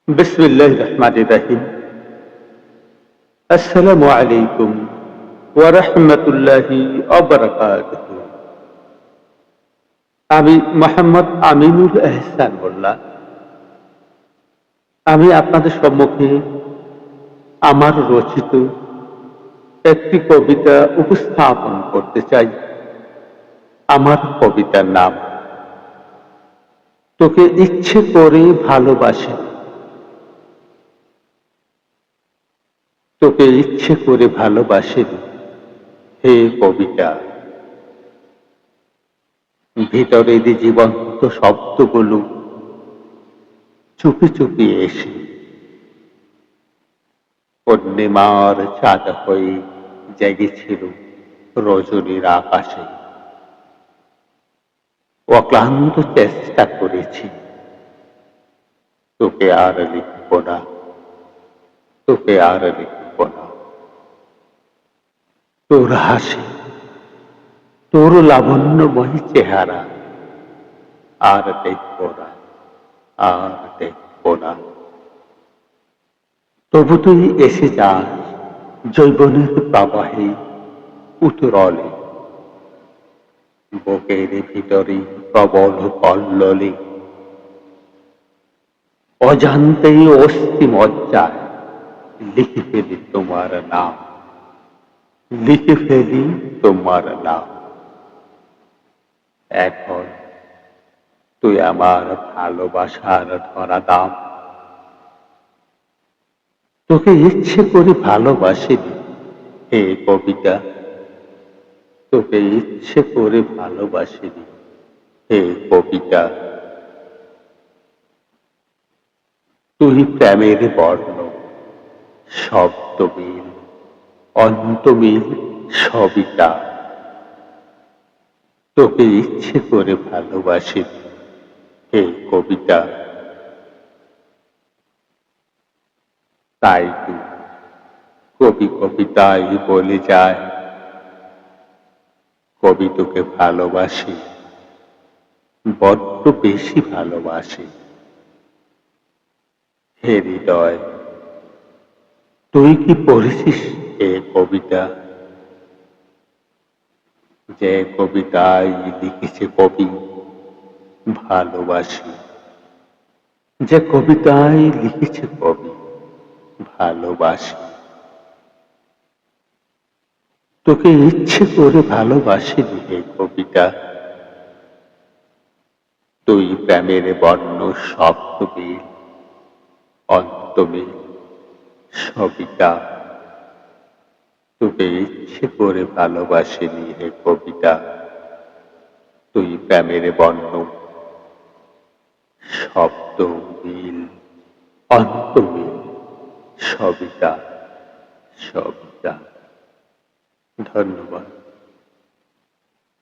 বিসমিল্লাহির রহমানির রহিম। আসসালামু আলাইকুম ওয়া রাহমাতুল্লাহি ওয়া বারাকাতুহু। আমি মোহাম্মদ আমিনুল এহসান মোল্লা। আমি আপনাদের সম্মুখে আমার রচিত একটি কবিতা উপস্থাপন করতে চাই। আমার কবিতার নাম তোকে ইচ্ছে করে ভালোবাসি। তোকে ইচ্ছে করে ভালোবাসি হে কবিতা। ভিতরের জীবন্ত শব্দগুলো চুপি চুপি এসে পূর্ণিমার চাঁদ হয়ে জেগেছিল রজনীর আকাশে। অক্লান্ত চেষ্টা করেছি তোকে আর লিখব না, তোকে আর লিখব না। তোর হাসি, তোর লাবণ্যময়ী চেহারা আর দেখব না, আর দেখব না। তবু তুই এসে যাস যৌবনের প্রবাহে উতরলে, বুকের ভিতরে প্রবল কল্লোলে। অজান্তেই অস্থি মজ্জায় লিখে ফেলি তোমার নাম, লিখে ফেলি তোমার নাম। এখন তুই আমার ভালোবাসার ধরা দাম। তোকে ইচ্ছে করে ভালোবাসিনি হে কবিতা, তোকে ইচ্ছে করে ভালোবাসিনি হে কবিতা। তুই প্রেমের বর্ণ, শব্দ মিল, অন্ত মিল সবিতা। তোকে ইচ্ছে করে ভালোবাসিনি হে কবিতা। তাই তো কবি কবিতায় বলে যায়, কবি তোকে ভালোবাসি, বড্ড বেশি ভালোবাসি। হে হৃদয়, তুই কি পড়েছিস এ কবিতা? যে কবিতায় লিখেছে কবি ভালোবাসি, যে কবিতায় লিখেছে কবি ভালোবাসি। তোকে ইচ্ছে করে ভালোবাসিনি হে কবিতা। তুই প্রেমের বর্ণ শব্দ মিল, অন্ত মিল সবিতা। তোকে ইচ্ছে করে ভালোবাসিনি হে কবিতা। তুই প্রেমের বর্ণ শব্দ মিল, অন্ত মিল সবিতা, সবিতা। ধন্যবাদ।